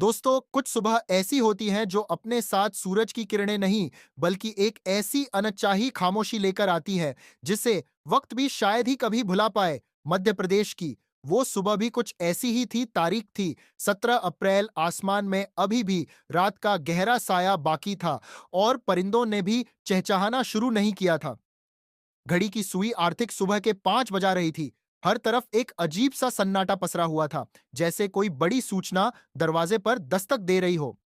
दोस्तों, कुछ सुबह ऐसी होती हैं जो अपने साथ सूरज की किरणें नहीं, बल्कि एक ऐसी अनचाही खामोशी लेकर आती है जिसे वक्त भी शायद ही कभी भुला पाए। मध्य प्रदेश की वो सुबह भी कुछ ऐसी ही थी। तारीख थी 17 अप्रैल। आसमान में अभी भी रात का गहरा साया बाकी था और परिंदों ने भी चहचहाना शुरू नहीं किया था। घड़ी की सुई आर्थिक सुबह के 5 बजा रही थी। हर तरफ एक अजीब सा सन्नाटा पसरा हुआ था, जैसे कोई बड़ी सूचना दरवाजे पर दस्तक दे रही हो।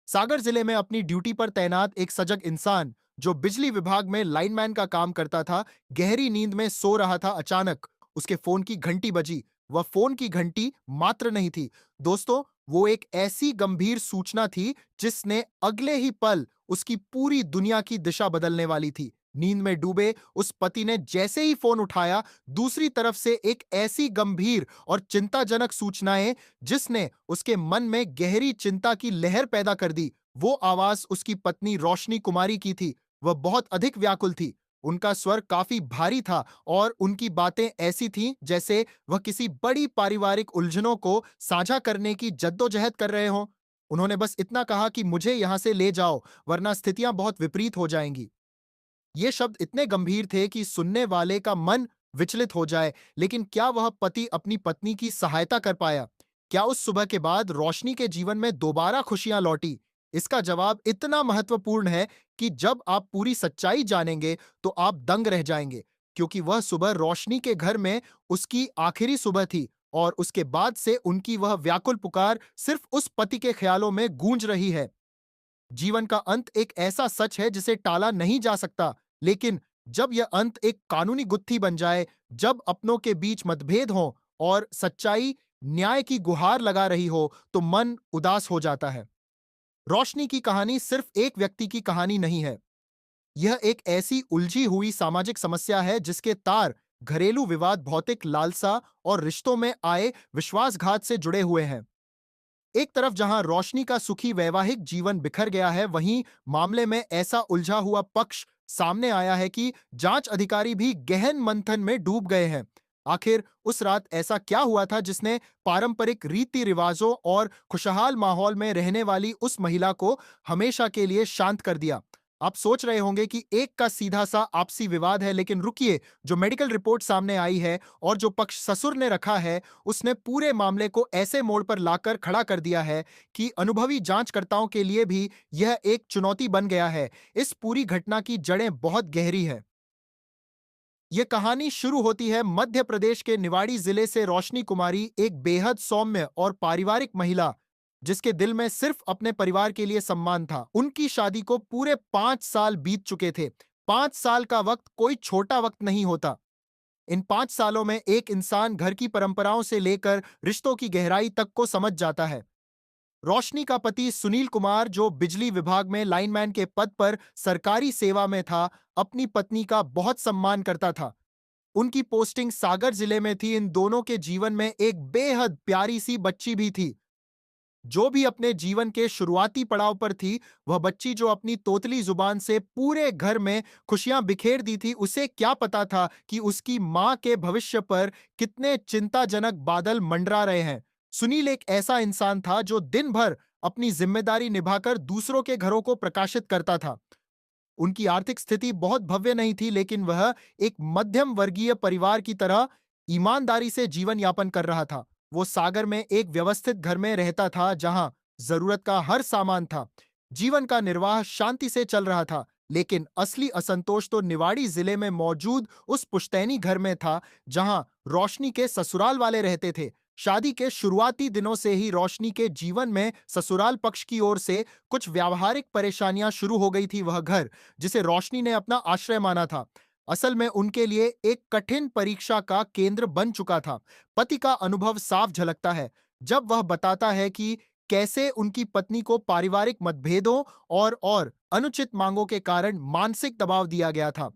सागर जिले में अपनी ड्यूटी पर तैनात एक सजग इंसान, जो बिजली विभाग में लाइनमैन का काम करता था, गहरी नींद में सो रहा था। अचानक उसके फोन की घंटी बजी। वह फोन की घंटी मात्र नहीं थी दोस्तों, वो एक ऐसी गंभीर सूचना थी जिसने अगले ही पल उसकी पूरी दुनिया की दिशा बदलने वाली थी। नींद में डूबे उस पति ने जैसे ही फोन उठाया, दूसरी तरफ से एक ऐसी गंभीर और चिंताजनक सूचनाएं जिसने उसके मन में गहरी चिंता की लहर पैदा कर दी। वो आवाज उसकी पत्नी रोशनी कुमारी की थी। वह बहुत अधिक व्याकुल थी। उनका स्वर काफी भारी था और उनकी बातें ऐसी थीं जैसे वह किसी बड़ी पारिवारिक उलझनों को साझा करने की जद्दोजहद कर रहे हों। उन्होंने बस इतना कहा कि मुझे यहां से ले जाओ, वरना स्थितियां बहुत विपरीत हो जाएंगी। ये शब्द इतने गंभीर थे कि सुनने वाले का मन विचलित हो जाए। लेकिन क्या वह पति अपनी पत्नी की सहायता कर पाया? क्या उस सुबह के बाद रोशनी के जीवन में दोबारा खुशियां लौटी? इसका जवाब इतना महत्वपूर्ण है कि जब आप पूरी सच्चाई जानेंगे तो आप दंग रह जाएंगे, क्योंकि वह सुबह रोशनी के घर में उसकी आखिरी सुबह थी और उसके बाद से उनकी वह व्याकुल पुकार सिर्फ उस पति के ख्यालों में गूंज रही है। जीवन का अंत एक ऐसा सच है जिसे टाला नहीं जा सकता, लेकिन जब यह अंत एक कानूनी गुत्थी बन जाए, जब अपनों के बीच मतभेद हो और सच्चाई न्याय की गुहार लगा रही हो, तो मन उदास हो जाता है। रोशनी की कहानी सिर्फ एक व्यक्ति की कहानी नहीं है। यह एक ऐसी उलझी हुई सामाजिक समस्या है जिसके तार घरेलू विवाद, भौतिक लालसा और रिश्तों में आए विश्वासघात से जुड़े हुए हैं। एक तरफ जहां रोशनी का सुखी वैवाहिक जीवन बिखर गया है, वहीं मामले में ऐसा उलझा हुआ पक्ष सामने आया है कि जांच अधिकारी भी गहन मंथन में डूब गए हैं। आखिर उस रात ऐसा क्या हुआ था जिसने पारंपरिक रीति रिवाजों और खुशहाल माहौल में रहने वाली उस महिला को हमेशा के लिए शांत कर दिया? आप सोच रहे होंगे कि एक का सीधा सा आपसी विवाद है, लेकिन रुकिए, जो मेडिकल रिपोर्ट सामने आई है और जो पक्ष ससुर ने रखा है, उसने पूरे मामले को ऐसे मोड़ पर लाकर खड़ा कर दिया है कि अनुभवी जांचकर्ताओं के लिए भी यह एक चुनौती बन गया है। इस पूरी घटना की जड़ें बहुत गहरी हैं। यह कहानी शुरू होती है मध्य प्रदेश के निवाड़ी जिले से। रोशनी कुमारी एक बेहद सौम्य और पारिवारिक महिला, जिसके दिल में सिर्फ अपने परिवार के लिए सम्मान था। उनकी शादी को पूरे 5 साल बीत चुके थे। 5 साल का वक्त कोई छोटा वक्त नहीं होता। इन 5 सालों में एक इंसान घर की परंपराओं से लेकर रिश्तों की गहराई तक को समझ जाता है। रोशनी का पति सुनील कुमार, जो बिजली विभाग में लाइनमैन के पद पर सरकारी सेवा में था, अपनी पत्नी का बहुत सम्मान करता था। उनकी पोस्टिंग सागर जिले में थी। इन दोनों के जीवन में एक बेहद प्यारी सी बच्ची भी थी, जो भी अपने जीवन के शुरुआती पड़ाव पर थी। वह बच्ची जो अपनी तोतली जुबान से पूरे घर में खुशियां बिखेर दी थी, उसे क्या पता था कि उसकी मां के भविष्य पर कितने चिंताजनक बादल मंडरा रहे हैं। सुनील एक ऐसा इंसान था जो दिन भर अपनी जिम्मेदारी निभाकर दूसरों के घरों को प्रकाशित करता था। उनकी आर्थिक स्थिति बहुत भव्य नहीं थी, लेकिन वह एक मध्यम वर्गीय परिवार की तरह ईमानदारी से जीवन यापन कर रहा था। वो सागर में एक व्यवस्थित घर में रहता था जहां जरूरत का हर सामान था। जीवन का निर्वाह शांति से चल रहा था, लेकिन असली असंतोष तो निवाड़ी जिले में मौजूद उस पुश्तैनी घर में था जहां रोशनी के ससुराल वाले रहते थे। शादी के शुरुआती दिनों से ही रोशनी के जीवन में ससुराल पक्ष की ओर से कुछ व्यावहारिक परेशानियां शुरू हो गई थी। वह घर, जिसे रोशनी ने अपना आश्रय माना था, असल में उनके लिए एक कठिन परीक्षा का केंद्र बन चुका था। पति का अनुभव साफ झलकता है जब वह बताता है कि कैसे उनकी पत्नी को पारिवारिक मतभेदों और अनुचित मांगों के कारण मानसिक दबाव दिया गया था।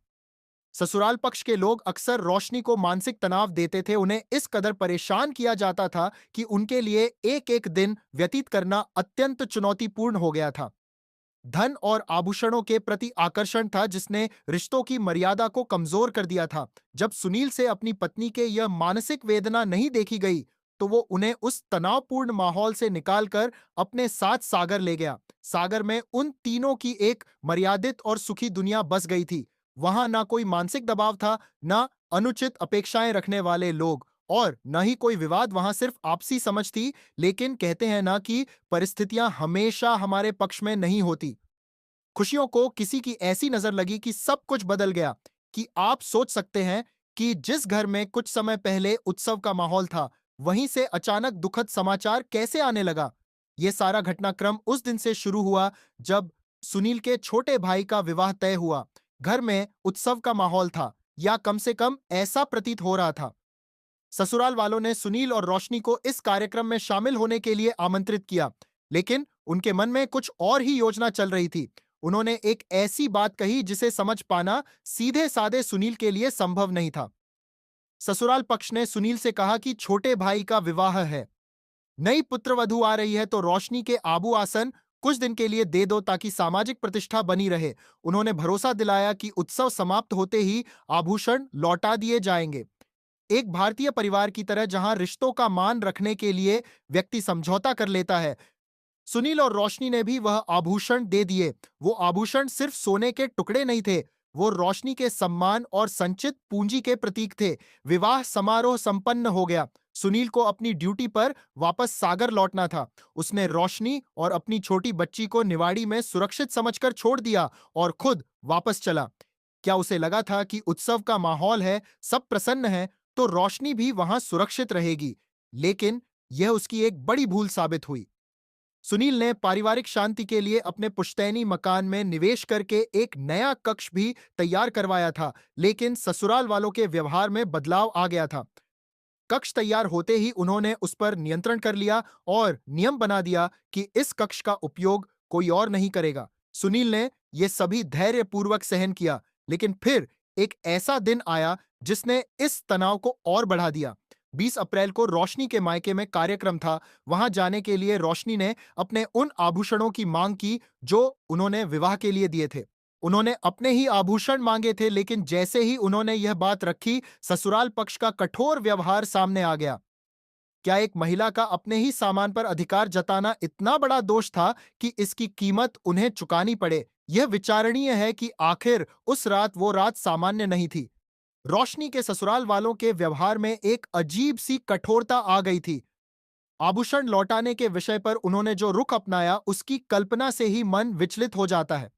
ससुराल पक्ष के लोग अक्सर रोशनी को मानसिक तनाव देते थे। उन्हें इस कदर परेशान किया जाता था कि उनके लिए एक एक दिन व्यतीत करना अत्यंत चुनौतीपूर्ण हो गया था। धन और आभूषणों के प्रति आकर्षण था जिसने रिश्तों की मर्यादा को कमजोर कर दिया था। जब सुनील से अपनी पत्नी के यह मानसिक वेदना नहीं देखी गई, तो वो उन्हें उस तनावपूर्ण माहौल से निकालकर अपने साथ सागर ले गया। सागर में उन तीनों की एक मर्यादित और सुखी दुनिया बस गई थी। वहां ना कोई मानसिक दबाव था, ना अनुचित अपेक्षाएं रखने वाले लोग, और न ही कोई विवाद। वहां सिर्फ आपसी समझ थी। लेकिन कहते हैं ना कि परिस्थितियां हमेशा हमारे पक्ष में नहीं होती। खुशियों को किसी की ऐसी नजर लगी कि सब कुछ बदल गया, कि आप सोच सकते हैं कि जिस घर में कुछ समय पहले उत्सव का माहौल था, वहीं से अचानक दुखद समाचार कैसे आने लगा। यह सारा घटनाक्रम उस दिन से शुरू हुआ जब सुनील के छोटे भाई का विवाह तय हुआ। घर में उत्सव का माहौल था, या कम से कम ऐसा प्रतीत हो रहा था। ससुराल वालों ने सुनील और रोशनी को इस कार्यक्रम में शामिल होने के लिए आमंत्रित किया, लेकिन उनके मन में कुछ और ही योजना चल रही थी। उन्होंने एक ऐसी बात कही जिसे समझ पाना सीधे साधे सुनील के लिए संभव नहीं था। ससुराल पक्ष ने सुनील से कहा कि छोटे भाई का विवाह है, नई पुत्रवधू आ रही है, तो रोशनी के आबू आसन कुछ दिन के लिए दे दो ताकि सामाजिक प्रतिष्ठा बनी रहे। उन्होंने भरोसा दिलाया कि उत्सव समाप्त होते ही आभूषण लौटा दिए जाएंगे। एक भारतीय परिवार की तरह जहां रिश्तों का मान रखने के लिए व्यक्ति समझौता कर लेता है, सुनील और रोशनी ने भी वह आभूषण दे दिए। वो आभूषण सिर्फ सोने के टुकड़े नहीं थे, वो रोशनी के सम्मान और संचित पूंजी के प्रतीक थे। विवाह समारोह संपन्न हो गया। सुनील को अपनी ड्यूटी पर वापस सागर लौटना था। उसने रोशनी और अपनी छोटी बच्ची को निवाड़ी में सुरक्षित समझकर छोड़ दिया और खुद वापस चला। क्या उसे लगा था कि उत्सव का माहौल है, सब प्रसन्न है, तो रोशनी भी वहां सुरक्षित रहेगी? लेकिन यह उसकी एक बड़ी भूल साबित हुई। सुनील ने पारिवारिक शांति के लिए अपने पुश्तैनी मकान में निवेश करके एक नया कक्ष भी तैयार करवाया था, लेकिन ससुराल वालों के व्यवहार में बदलाव आ गया था। कक्ष तैयार होते ही उन्होंने उस पर नियंत्रण कर लिया और नियम बना दिया कि इस कक्ष का उपयोग कोई और नहीं करेगा। सुनील ने यह सभी धैर्यपूर्वक सहन किया, लेकिन फिर एक ऐसा दिन आया जिसने इस तनाव को और बढ़ा दिया। 20 अप्रैल को रोशनी के मायके में कार्यक्रम था। वहां जाने के लिए रोशनी ने अपने उन आभूषणों की मांग की जो उन्होंने विवाह के लिए दिए थे। उन्होंने अपने ही आभूषण मांगे थे, लेकिन जैसे ही उन्होंने यह बात रखी, ससुराल पक्ष का कठोर व्यवहार सामने आ गया। क्या एक महिला का अपने ही सामान पर अधिकार जताना इतना बड़ा दोष था कि इसकी कीमत उन्हें चुकानी पड़े? यह विचारणीय है कि आखिर उस रात वो रात सामान्य नहीं थी। रोशनी के ससुराल वालों के व्यवहार में एक अजीब सी कठोरता आ गई थी। आभूषण लौटाने के विषय पर उन्होंने जो रुख अपनाया, उसकी कल्पना से ही मन विचलित हो जाता है।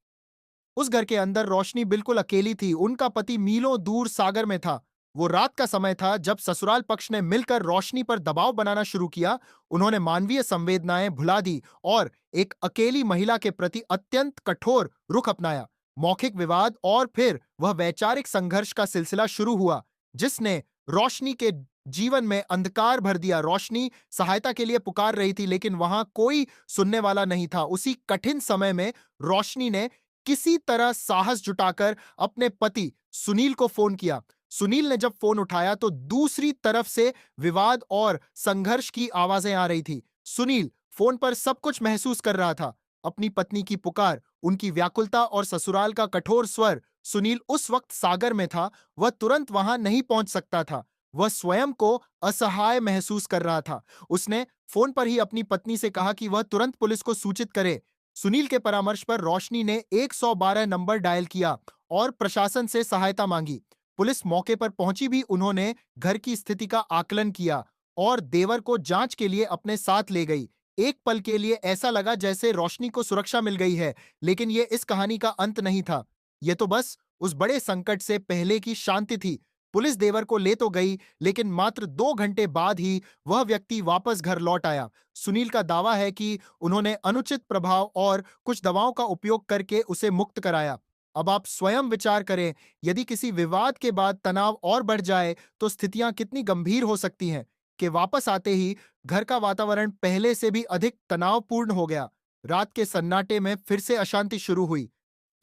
उस घर के अंदर रोशनी बिल्कुल अकेली थी। उनका पति मीलों दूर सागर में था। वो रात का समय था जब ससुराल पक्ष ने मिलकर रोशनी पर दबाव बनाना शुरू किया। उन्होंने मानवीय संवेदनाएं भुला दी और एक अकेली महिला के प्रति अत्यंत कठोर रुख अपनाया। मौखिक विवाद और फिर वह वैचारिक संघर्ष का सिलसिला शुरू हुआ, जिसने रोशनी के जीवन में अंधकार भर दिया। रोशनी सहायता के लिए पुकार रही थी, लेकिन वहां कोई सुनने वाला नहीं था। उसी कठिन समय में रोशनी ने किसी तरह साहस जुटाकर अपने पति सुनील को फोन किया। सुनील ने जब फोन उठाया तो दूसरी तरफ से विवाद और संघर्ष की आवाजें आ रही थी। सुनील फोन पर सब कुछ महसूस कर रहा था, अपनी पत्नी की पुकार, उनकी व्याकुलता और ससुराल का कठोर स्वर। सुनील उस वक्त सागर में था, वह तुरंत वहां नहीं पहुंच सकता था। वह स्वयं को असहाय महसूस कर रहा था। उसने फोन पर ही अपनी पत्नी से कहा कि वह तुरंत पुलिस को सूचित करे। सुनील के परामर्श पर रोशनी ने 112 नंबर डायल किया और प्रशासन से सहायता मांगी। पुलिस मौके पर पहुंची भी। उन्होंने घर की स्थिति का आकलन किया और देवर को जांच के लिए अपने साथ ले गई। एक पल के लिए ऐसा लगा जैसे रोशनी को सुरक्षा मिल गई है, लेकिन यह इस कहानी का अंत नहीं था। यह तो बस उस बड़े संकट से पहले की शांति थी। पुलिस देवर को ले तो गई, लेकिन मात्र 2 घंटे बाद ही वह व्यक्ति वापस घर लौट आया। सुनील का दावा है कि उन्होंने अनुचित प्रभाव और कुछ दवाओं का उपयोग करके उसे मुक्त कराया। अब आप स्वयं विचार करें, यदि किसी विवाद के बाद तनाव और बढ़ जाए तो स्थितियां कितनी गंभीर हो सकती हैं। कि वापस आते ही घर का वातावरण पहले से भी अधिक तनावपूर्ण हो गया। रात के सन्नाटे में फिर से अशांति शुरू हुई।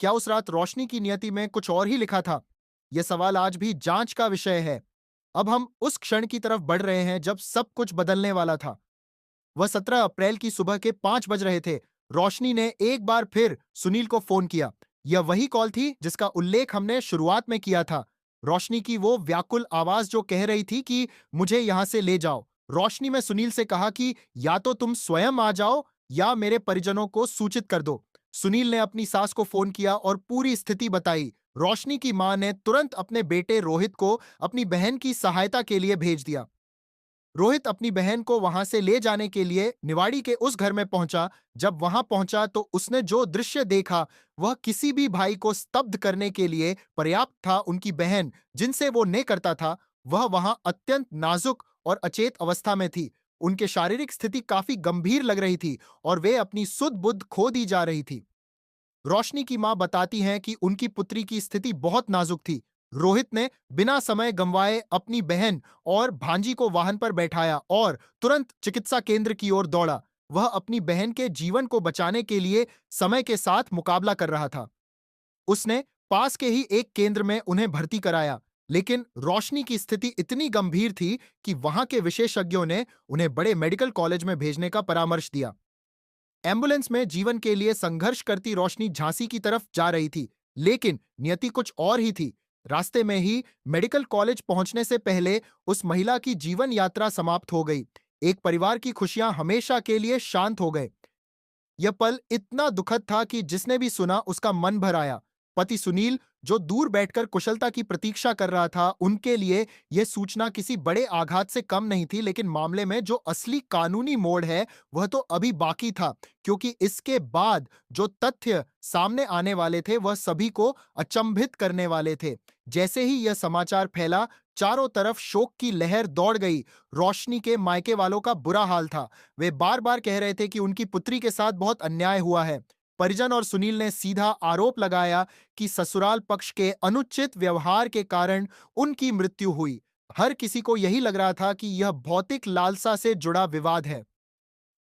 क्या उस रात रोशनी की नियति में कुछ और ही लिखा था? यह सवाल आज भी जांच का विषय है। अब हम उस क्षण की तरफ बढ़ रहे हैं जब सब कुछ बदलने वाला था। वह 17 अप्रैल की सुबह के 5 बज रहे थे। रोशनी ने एक बार फिर सुनील को फोन किया। यह वही कॉल थी जिसका उल्लेख हमने शुरुआत में किया था। रोशनी की वो व्याकुल आवाज जो कह रही थी कि मुझे यहां से ले जाओ। रोशनी ने सुनील से कहा कि या तो तुम स्वयं आ जाओ या मेरे परिजनों को सूचित कर दो। सुनील ने अपनी सास को फोन किया और पूरी स्थिति बताई। रोशनी की मां ने तुरंत अपने बेटे रोहित को अपनी बहन की सहायता के लिए भेज दिया। रोहित अपनी बहन को वहां से ले जाने के लिए निवाड़ी के उस घर में पहुंचा। जब वहां पहुंचा तो उसने जो दृश्य देखा वह किसी भी भाई को स्तब्ध करने के लिए पर्याप्त था। उनकी बहन, जिनसे वो ने करता था, वह वहां अत्यंत नाजुक और अचेत अवस्था में थी। उनकी शारीरिक स्थिति काफी गंभीर लग रही थी और वे अपनी सुध बुद्ध खो दी जा रही थी। रोशनी की मां बताती हैं कि उनकी पुत्री की स्थिति बहुत नाजुक थी। रोहित ने बिना समय गंवाए अपनी बहन और भांजी को वाहन पर बैठाया और तुरंत चिकित्सा केंद्र की ओर दौड़ा। वह अपनी बहन के जीवन को बचाने के लिए समय के साथ मुकाबला कर रहा था। उसने पास के ही एक केंद्र में उन्हें भर्ती कराया, लेकिन रोशनी की स्थिति इतनी गंभीर थी कि वहां के विशेषज्ञों ने उन्हें बड़े मेडिकल कॉलेज में भेजने का परामर्श दिया। एम्बुलेंस में जीवन के लिए संघर्ष करती रोशनी झांसी की तरफ जा रही थी, लेकिन नियति कुछ और ही थी। रास्ते में ही मेडिकल कॉलेज पहुंचने से पहले उस महिला की जीवन यात्रा समाप्त हो गई। एक परिवार की खुशियां हमेशा के लिए शांत हो गए। यह पल इतना दुखद था कि जिसने भी सुना उसका मन भर आया। पति सुनील, जो दूर बैठकर कुशलता की प्रतीक्षा कर रहा था, उनके लिए यह सूचना किसी बड़े आघात से कम नहीं थी, लेकिन मामले में जो असली कानूनी मोड़ है वह तो अभी बाकी था, क्योंकि इसके बाद जो तथ्य सामने आने वाले थे वह सभी को अचंभित करने वाले थे। जैसे ही यह समाचार फैला, चारों तरफ शोक की लहर दौड़ गई। रोशनी के मायके वालों का बुरा हाल था। वे बार बार कह रहे थे कि उनकी पुत्री के साथ बहुत अन्याय हुआ है। परिजन और सुनील ने सीधा आरोप लगाया कि ससुराल पक्ष के अनुचित व्यवहार के कारण उनकी मृत्यु हुई। हर किसी को यही लग रहा था कि यह भौतिक लालसा से जुड़ा विवाद है।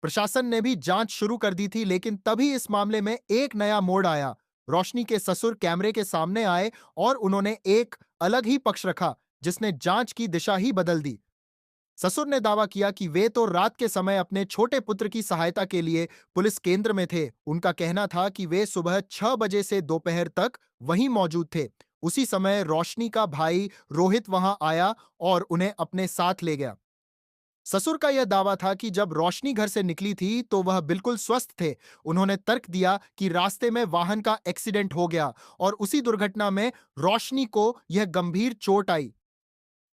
प्रशासन ने भी जांच शुरू कर दी थी, लेकिन तभी इस मामले में एक नया मोड़ आया। रोशनी के ससुर कैमरे के सामने आए और उन्होंने एक अलग ही पक्ष रखा, जिसने जांच की दिशा ही बदल दी। ससुर ने दावा किया कि वे तो रात के समय अपने छोटे पुत्र की सहायता के लिए पुलिस केंद्र में थे। उनका कहना था कि वे सुबह 6 बजे से दोपहर तक वहीं मौजूद थे। उसी समय रोशनी का भाई रोहित वहां आया और उन्हें अपने साथ ले गया। ससुर का यह दावा था कि जब रोशनी घर से निकली थी तो वह बिल्कुल स्वस्थ थे। उन्होंने तर्क दिया कि रास्ते में वाहन का एक्सीडेंट हो गया और उसी दुर्घटना में रोशनी को यह गंभीर चोट आई।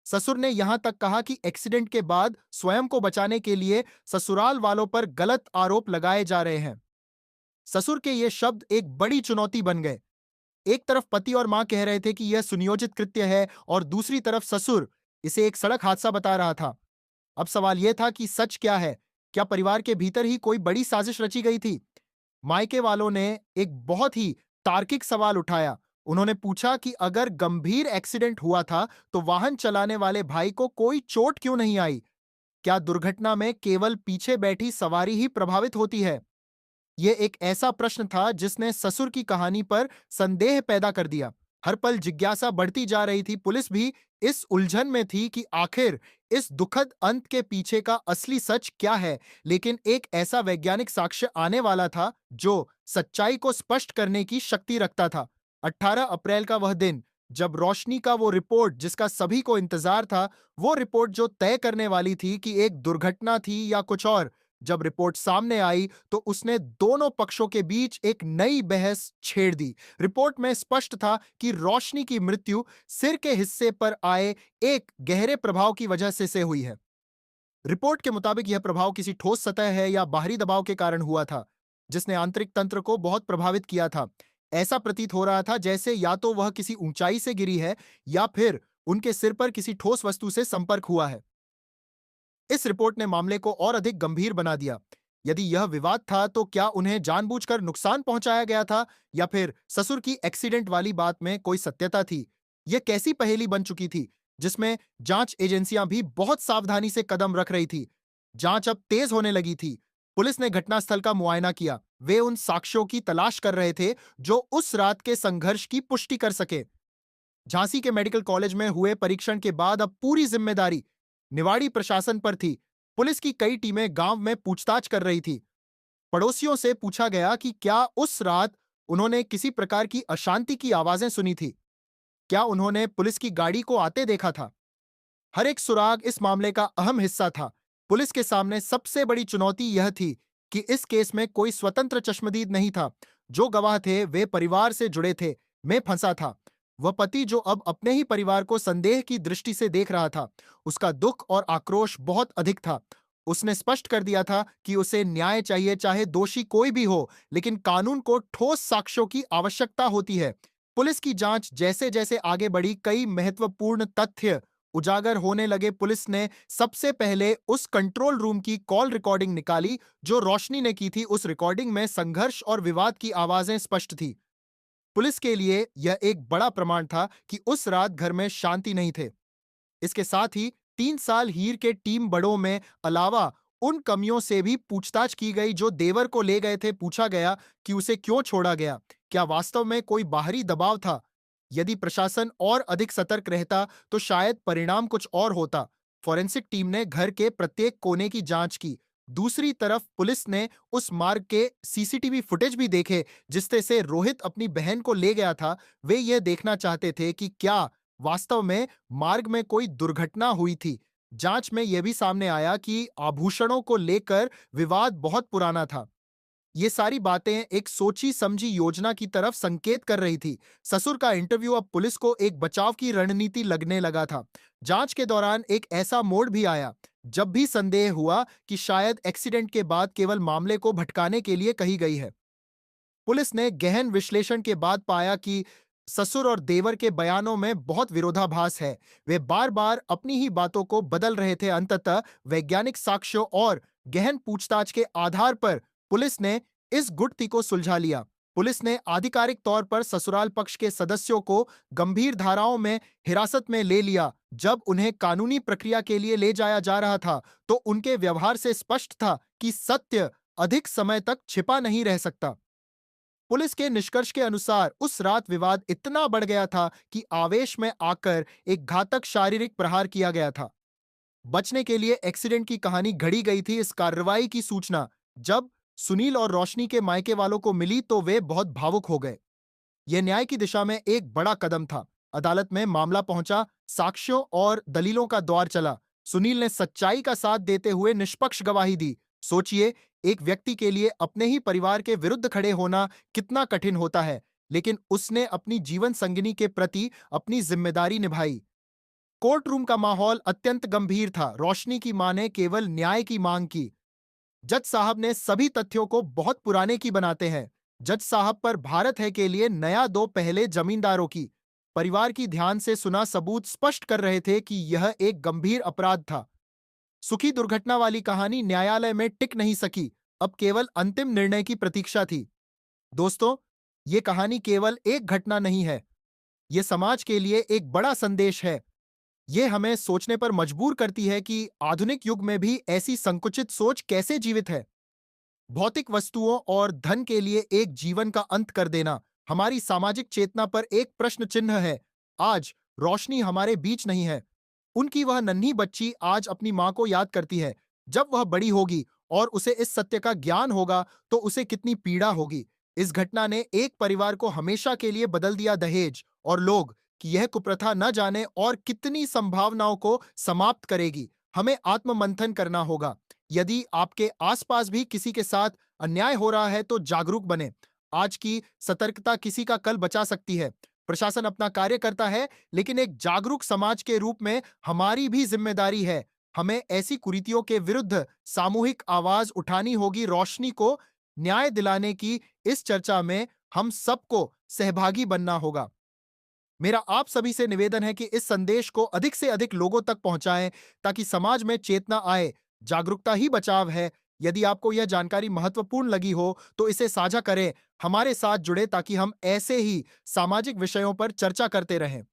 ससुर ने यहां तक कहा कि एक्सीडेंट के बाद स्वयं को बचाने के लिए ससुराल वालों पर गलत आरोप लगाए जा रहे हैं। ससुर के ये शब्द एक बड़ी चुनौती बन गए। एक तरफ पति और मां कह रहे थे कि यह सुनियोजित कृत्य है और दूसरी तरफ ससुर इसे एक सड़क हादसा बता रहा था। अब सवाल यह था कि सच क्या है? क्या परिवार के भीतर ही कोई बड़ी साजिश रची गई थी? मायके वालों ने एक बहुत ही तार्किक सवाल उठाया। उन्होंने पूछा कि अगर गंभीर एक्सीडेंट हुआ था तो वाहन चलाने वाले भाई को कोई चोट क्यों नहीं आई? क्या दुर्घटना में केवल पीछे बैठी सवारी ही प्रभावित होती है? यह एक ऐसा प्रश्न था जिसने ससुर की कहानी पर संदेह पैदा कर दिया। हर पल जिज्ञासा बढ़ती जा रही थी। पुलिस भी इस उलझन में थी कि आखिर इस दुखद अंत के पीछे का असली सच क्या है। लेकिन एक ऐसा वैज्ञानिक साक्ष्य आने वाला था जो सच्चाई को स्पष्ट करने की शक्ति रखता था। 18 अप्रैल का वह दिन, जब रोशनी का वो रिपोर्ट जिसका सभी को इंतजार था, वो रिपोर्ट जो तय करने वाली थी कि एक दुर्घटना थी या कुछ और, जब रिपोर्ट सामने आई तो उसने दोनों पक्षों के बीच एक नई बहस छेड़ दी। रिपोर्ट में स्पष्ट था कि रोशनी की मृत्यु सिर के हिस्से पर आए एक गहरे प्रभाव की वजह से हुई है। रिपोर्ट के मुताबिक यह प्रभाव किसी ठोस सतह है या बाहरी दबाव के कारण हुआ था, जिसने आंतरिक तंत्र को बहुत प्रभावित किया था। ऐसा प्रतीत हो रहा था जैसे या तो वह किसी ऊंचाई से गिरी है या फिर उनके सिर पर किसी ठोस वस्तु से संपर्क हुआ है। इस रिपोर्ट ने मामले को और अधिक गंभीर बना दिया। यदि यह विवाद था तो क्या उन्हें जानबूझकर नुकसान पहुंचाया गया था या फिर ससुर की एक्सीडेंट वाली बात में कोई सत्यता थी? यह कैसी पहेली बन चुकी थी जिसमें जांच एजेंसियां भी बहुत सावधानी से कदम रख रही थी। जांच अब तेज होने लगी थी। पुलिस ने घटनास्थल का मुआयना किया। वे उन साक्ष्यों की तलाश कर रहे थे जो उस रात के संघर्ष की पुष्टि कर सके। झांसी के मेडिकल कॉलेज में हुए परीक्षण के बाद अब पूरी जिम्मेदारी निवाड़ी प्रशासन पर थी। पुलिस की कई टीमें गांव में पूछताछ कर रही थी। पड़ोसियों से पूछा गया कि क्या उस रात उन्होंने किसी प्रकार की अशांति की आवाजें सुनी थी? क्या उन्होंने पुलिस की गाड़ी को आते देखा था? हर एक सुराग इस मामले का अहम हिस्सा था। पुलिस के सामने सबसे बड़ी चुनौती यह थी कि इस केस में कोई स्वतंत्र चश्मदीद नहीं था। जो गवाह थे वे परिवार से जुड़े थे। मैं फंसा था। वह पति जो अब अपने ही परिवार को संदेह की दृष्टि से देख रहा था। उसका दुख और आक्रोश बहुत अधिक था। उसने स्पष्ट कर दिया था कि उसे न्याय चाहिए, चाहे दोषी कोई भी हो, लेकिन कानून को ठोस साक्ष्यों की आवश्यकता होती है। पुलिस की जांच जैसे जैसे आगे बढ़ी, कई महत्वपूर्ण तथ्य उजागर होने लगे। पुलिस ने सबसे पहले उस कंट्रोल रूम की कॉल रिकॉर्डिंग निकाली जो रोशनी ने की थी। उस रिकॉर्डिंग में संघर्ष और विवाद की आवाजें स्पष्ट थी। पुलिस के लिए यह एक बड़ा प्रमाण था कि उस रात घर में शांति नहीं थे। इसके साथ ही 3 साल हीर के टीम बड़ों में अलावा उन कमियों से भी पूछताछ की गई जो देवर को ले गए थे। पूछा गया कि उसे क्यों छोड़ा गया। क्या वास्तव में कोई बाहरी दबाव था? यदि प्रशासन और अधिक सतर्क रहता तो शायद परिणाम कुछ और होता। फॉरेंसिक टीम ने घर के प्रत्येक कोने की जांच की। दूसरी तरफ पुलिस ने उस मार्ग के सीसीटीवी फुटेज भी देखे जिससे से रोहित अपनी बहन को ले गया था। वे यह देखना चाहते थे कि क्या वास्तव में मार्ग में कोई दुर्घटना हुई थी। जांच में यह भी सामने आया कि आभूषणों को लेकर विवाद बहुत पुराना था। ये सारी बातें एक सोची समझी योजना की तरफ संकेत कर रही थी। ससुर का इंटरव्यू अब पुलिस को एक बचाव की रणनीति लगने लगा था। जांच के दौरान एक ऐसा मोड़ भी आया जब भी संदेह हुआ कि शायद एक्सीडेंट के बाद केवल मामले को भटकाने के लिए कही गई है। पुलिस ने गहन विश्लेषण के बाद पाया कि ससुर और देवर के बयानों में बहुत विरोधाभास है। वे बार-बार अपनी ही बातों को बदल रहे थे। अंततः वैज्ञानिक साक्ष्यों और गहन पूछताछ के आधार पर पुलिस ने इस गुत्थी को सुलझा लिया। पुलिस ने आधिकारिक तौर पर ससुराल पक्ष के सदस्यों को गंभीर धाराओं में हिरासत में ले लिया। जब उन्हें कानूनी प्रक्रिया के लिए ले जाया जा रहा था, तो उनके व्यवहार से स्पष्ट था कि सत्य अधिक समय तक छिपा नहीं रह सकता। पुलिस के निष्कर्ष के अनुसार उस रात विवाद इतना बढ़ गया था कि आवेश में आकर एक घातक शारीरिक प्रहार किया गया था। बचने के लिए एक्सीडेंट की कहानी घड़ी गई थी। इस कार्रवाई की सूचना जब सुनील और रोशनी के मायके वालों को मिली तो वे बहुत भावुक हो गए। यह न्याय की दिशा में एक बड़ा कदम था। अदालत में मामला पहुंचा, साक्ष्यों और दलीलों का दौर चला। सुनील ने सच्चाई का साथ देते हुए निष्पक्ष गवाही दी। सोचिए, एक व्यक्ति के लिए अपने ही परिवार के विरुद्ध खड़े होना कितना कठिन होता है, लेकिन उसने अपनी जीवन संगिनी के प्रति अपनी जिम्मेदारी निभाई। कोर्ट रूम का माहौल अत्यंत गंभीर था। रोशनी की मां ने केवल न्याय की मांग की। जज साहब ने सभी तथ्यों को बहुत पुराने की बनाते हैं। जज साहब पर भारत है के लिए नया दो पहले जमींदारों की। परिवार की ध्यान से सुना सबूत स्पष्ट कर रहे थे कि यह एक गंभीर अपराध था। सुखी दुर्घटना वाली कहानी न्यायालय में टिक नहीं सकी। अब केवल अंतिम निर्णय की प्रतीक्षा थी। दोस्तों, ये कहानी केवल एक घटना नहीं है। ये समाज के लिए एक बड़ा संदेश है। ये हमें सोचने पर मजबूर करती है कि आधुनिक युग में भी ऐसी संकुचित सोच कैसे जीवित है। भौतिक वस्तुओं और धन के लिए एक जीवन का अंत कर देना हमारी सामाजिक चेतना पर एक प्रश्न चिन्ह है। आज रोशनी हमारे बीच नहीं है। उनकी वह नन्ही बच्ची आज अपनी मां को याद करती है। जब वह बड़ी होगी और उसे इस सत्य का ज्ञान होगा तो उसे कितनी पीड़ा होगी। इस घटना ने एक परिवार को हमेशा के लिए बदल दिया। दहेज और लोग कि यह कुप्रथा न जाने और कितनी संभावनाओं को समाप्त करेगी। हमें आत्ममंथन करना होगा। यदि आपके आसपास भी किसी के साथ अन्याय हो रहा है तो जागरूक बने। आज की सतर्कता किसी का कल बचा सकती है। प्रशासन अपना कार्य करता है, लेकिन एक जागरूक समाज के रूप में हमारी भी जिम्मेदारी है। हमें ऐसी कुरीतियों के विरुद्ध सामूहिक आवाज उठानी होगी। रोशनी को न्याय दिलाने की इस चर्चा में हम सबको सहभागी बनना होगा। मेरा आप सभी से निवेदन है कि इस संदेश को अधिक से अधिक लोगों तक पहुंचाएं ताकि समाज में चेतना आए। जागरूकता ही बचाव है। यदि आपको यह जानकारी महत्वपूर्ण लगी हो तो इसे साझा करें, हमारे साथ जुड़े ताकि हम ऐसे ही सामाजिक विषयों पर चर्चा करते रहें।